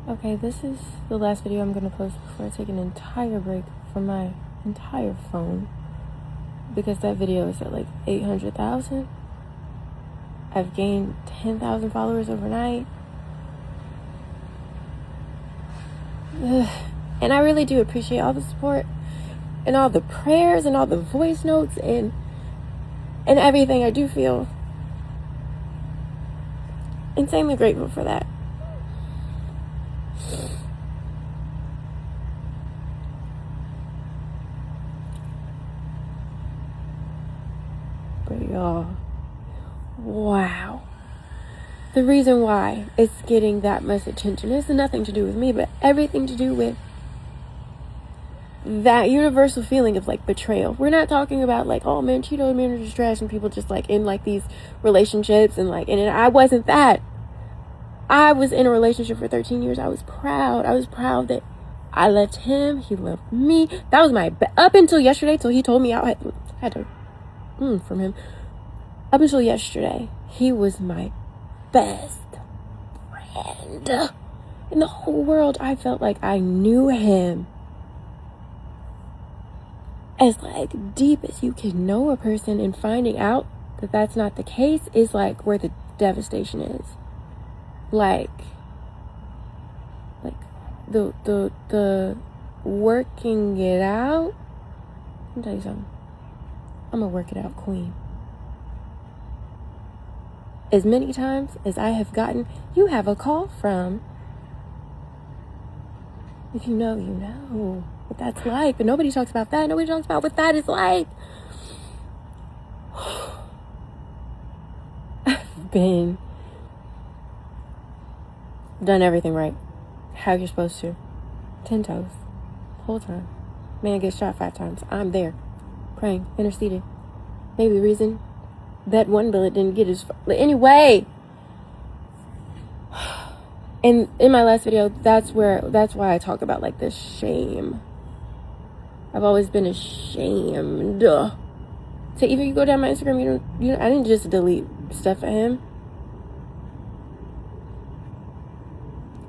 Okay, this is the last video I'm going to post before I take an entire break from my entire phone. Because that video is at like 800,000. I've gained 10,000 followers overnight. Ugh. And I really do appreciate all the support and all the prayers and all the voice notes and everything. I do feel insanely grateful for that. But y'all, wow. The reason why it's getting that much attention has nothing to do with me, but everything to do with that universal feeling of like betrayal. We're not talking about like, oh man, Cheeto man are just trash and people just like in like these relationships and like, and I wasn't that. I was in a relationship for 13 years. I was proud. I was proud that I loved him. He loved me. That was my up until yesterday, till he told me I had to from him. Up until yesterday, he was my best friend in the whole world. I felt like I knew him as like deep as you can know a person, and finding out that that's not the case is like where the devastation is. Like the working it out. Let me tell you something. I'm a work it out queen. As many times as I have gotten, you have a call from, if you know, you know what that's like. But nobody talks about that. Nobody talks about what that is like. I've done everything right. How you're supposed to. 10 toes. Whole time. Man gets shot 5 times. I'm there. Praying. Interceding. Maybe the reason that one bullet didn't get his... Anyway. And in my last video, that's why I talk about like this shame. I've always been ashamed. So either you go down my Instagram, I didn't just delete stuff at him.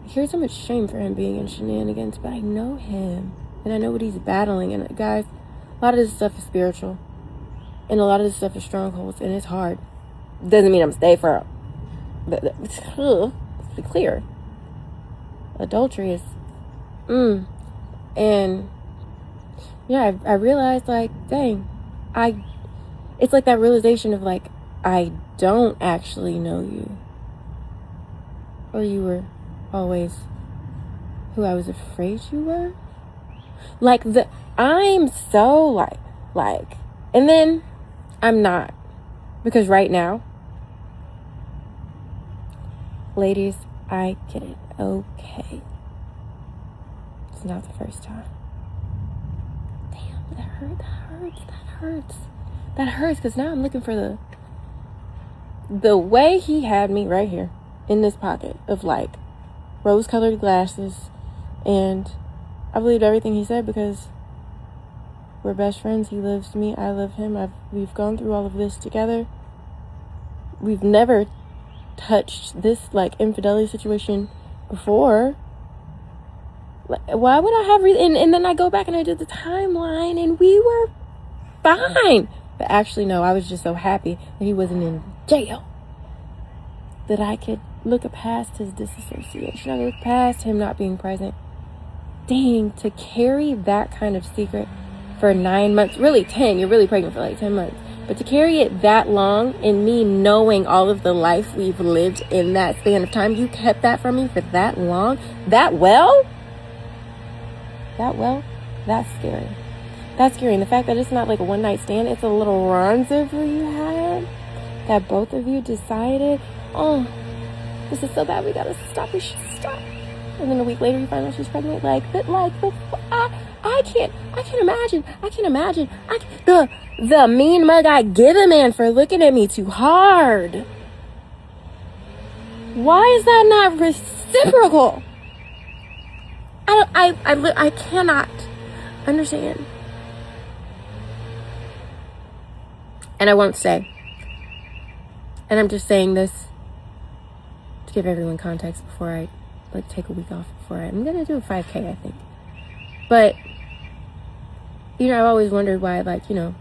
I hear so much shame for him being in shenanigans, but I know him and I know what he's battling. And guys, a lot of this stuff is spiritual, and a lot of this stuff is strongholds, and it's hard. Doesn't mean I'm stay for. Let's be clear. Adultery is, and yeah, I realized like, dang, it's like that realization of like, I don't actually know you, or you were always who I was afraid you were. Like I'm so like, and then I'm not, because right now, ladies, I get it. Okay, it's not the first time. Damn, that hurts, because now I'm looking for the way he had me right here in this pocket of like rose-colored glasses, and I believed everything he said because we're best friends. He loves me, I love him. We've gone through all of this together. We've never touched this like infidelity situation before. Why would I have and then I go back and I did the timeline and we were fine. But actually no, I was just so happy that he wasn't in jail, that I could look past his disassociation. I could look past him not being present. Dang, to carry that kind of secret for 9 months, really 10, you're really pregnant for like 10 months. But to carry it that long, and me knowing all of the life we've lived in that span of time, you kept that from me for that long, that well, that's scary. That's scary. And the fact that it's not like a one-night stand, it's a little rendezvous you had, that both of you decided, oh, this is so bad, we gotta stop, we should stop. And then a week later you find out she's pregnant. I can't imagine. The mean mug I give a man for looking at me too hard. Why is that not reciprocal? I cannot understand. And I won't say. And I'm just saying this to give everyone context before I like take a week off before I'm gonna do a 5K, I think. But you know, I've always wondered why, like, you know,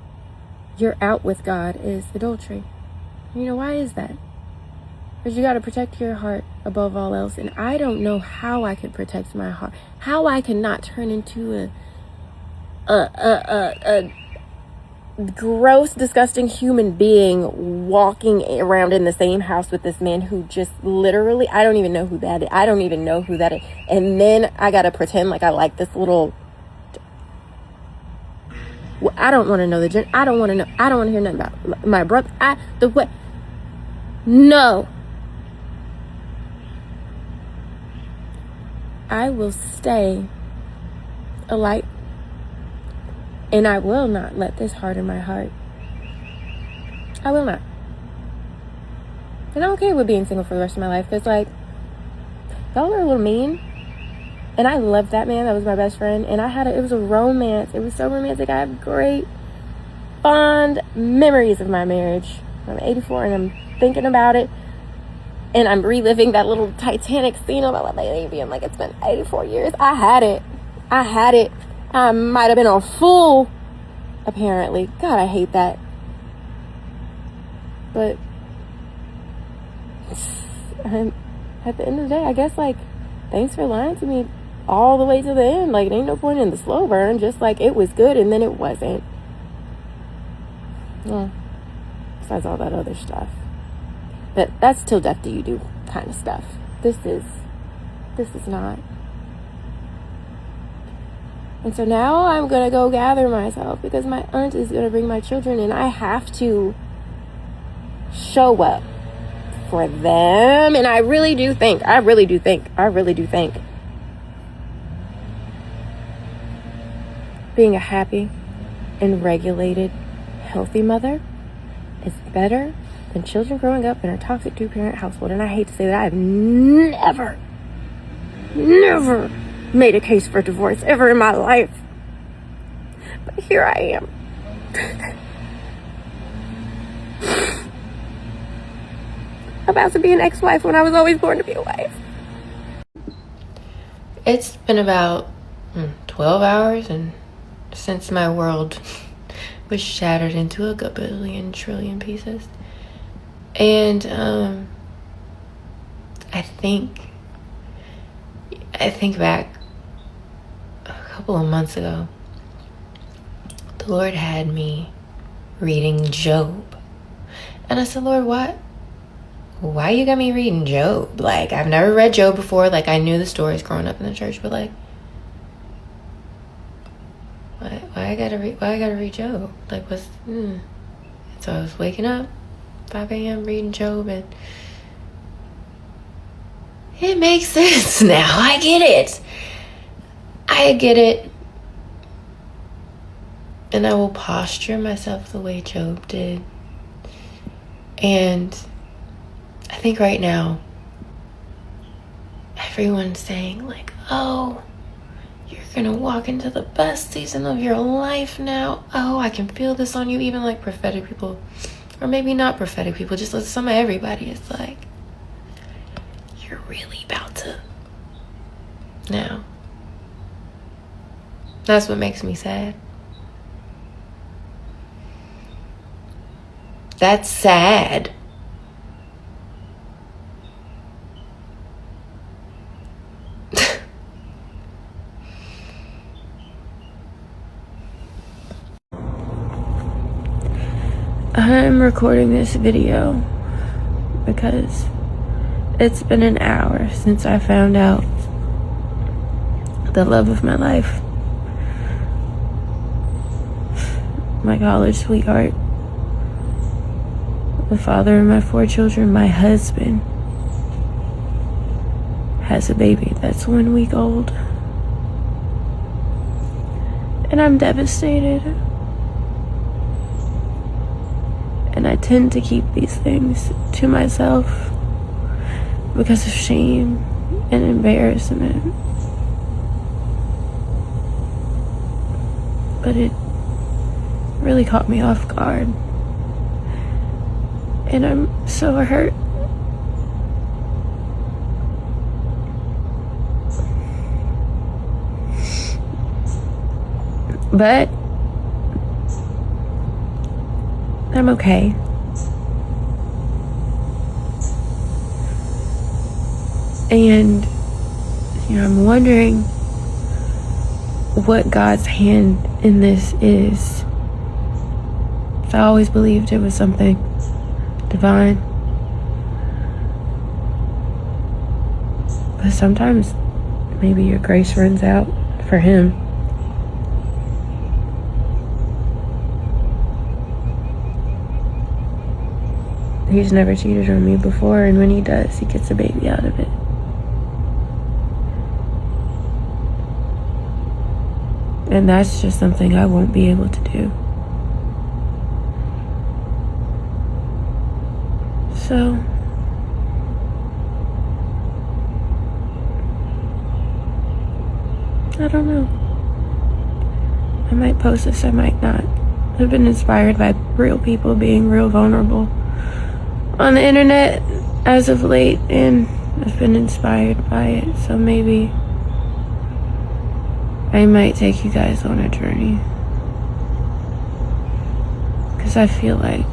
you're out with God is adultery. You know, why is that? Because you got to protect your heart above all else. And I don't know how I could protect my heart. How I can not turn into a gross, disgusting human being walking around in the same house with this man who just literally, I don't even know who that is. I don't even know who that is. And then I got to pretend like I like this little... Well, I don't want to know the I don't want to know. I don't want to hear nothing about my brother. No. I will stay a light, and I will not let this harden my heart. I will not. And I'm okay with being single for the rest of my life, because, like, y'all are a little mean. And I loved that man. That was my best friend. And it was a romance. It was so romantic. I have great, fond memories of my marriage. I'm 84 and I'm thinking about it. And I'm reliving that little Titanic scene of my baby. I'm like, it's been 84 years. I had it. I might have been a fool, apparently. God, I hate that. But at the end of the day, I guess, like, thanks for lying to me all the way to the end. Like, it ain't no point in the slow burn. Just like it was good and then it wasn't. Well, besides all that other stuff. But that's till death do you do kind of stuff. This is not. And so now I'm going to go gather myself because my aunt is going to bring my children and I have to show up for them. And I really do think being a happy and regulated, healthy mother is better than children growing up in a toxic two-parent household. And I hate to say that, I've never made a case for divorce ever in my life. But here I am. About to be an ex-wife when I was always born to be a wife. It's been about 12 hours and since my world was shattered into a gabillion trillion pieces. And I think back a couple of months ago, the Lord had me reading Job. And I said, Lord, why you got me reading Job? Like, I've never read Job before. Like, I knew the stories growing up in the church, but like, why I gotta read Job? Like, So I was waking up 5 a.m. reading Job, and it makes sense now. I get it. And I will posture myself the way Job did. And I think right now, everyone's saying like, oh, you're gonna walk into the best season of your life now. Oh, I can feel this on you. Even like prophetic people, or maybe not prophetic people, just like some of everybody is like, you're really about to now. That's what makes me sad. That's sad. I'm recording this video because it's been an hour since I found out the love of my life, my college sweetheart, the father of my 4 children, my husband, has a baby that's 1 week old. And I'm devastated. And I tend to keep these things to myself because of shame and embarrassment. But it really caught me off guard. And I'm so hurt. But I'm okay. And, I'm wondering what God's hand in this is. I always believed it was something divine. But sometimes maybe your grace runs out for him. He's never cheated on me before, and when he does, he gets a baby out of it. And that's just something I won't be able to do. So, I don't know. I might post this, I might not. I've been inspired by real people being real vulnerable on the internet as of late, and I've been inspired by it. So maybe I might take you guys on a journey, because I feel like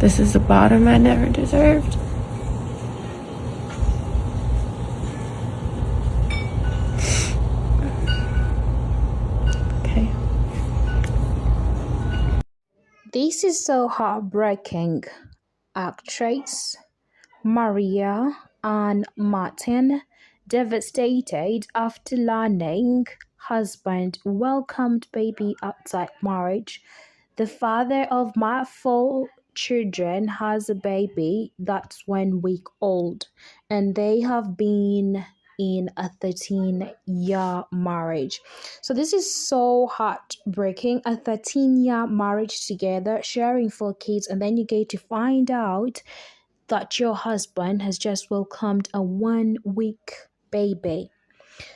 this is the bottom I never deserved. Okay. This is so heartbreaking. Actress Mariah and Martin devastated after learning husband welcomed baby outside marriage. The father of my 4 children has a baby that's 1 week old, and they have been in a 13-year marriage. So this is so heartbreaking. A 13-year marriage together, sharing 4 kids, and then you get to find out that your husband has just welcomed a 1 week baby.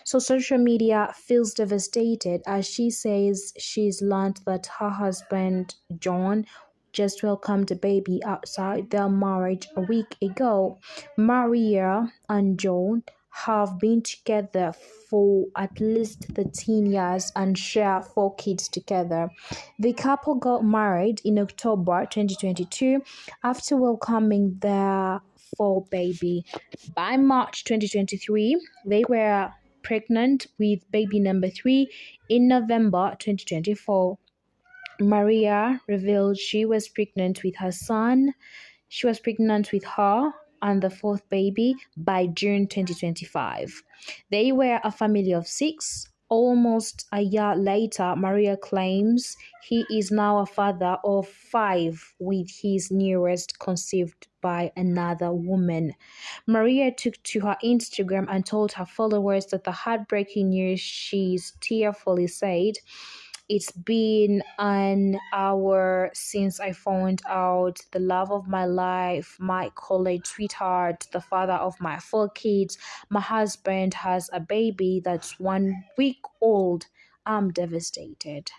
So social media feels devastated as she says she's learned that her husband, John, just welcomed a baby outside their marriage a week ago. Maria and John have been together for at least 13 years and share 4 kids together. The couple got married in October 2022 after welcoming their 4 baby. By March 2023, they were pregnant with baby number 3 in November 2024. Maria revealed she was pregnant with her son. She was pregnant with her and the 4th baby by June 2025. They were a family of 6. Almost a year later, Maria claims he is now a father of 5, with his newest conceived by another woman. Maria took to her Instagram and told her followers that the heartbreaking news. She's tearfully said, "It's been an hour since I found out the love of my life, my college sweetheart, the father of my 4 kids. My husband has a baby that's 1 week old. I'm devastated."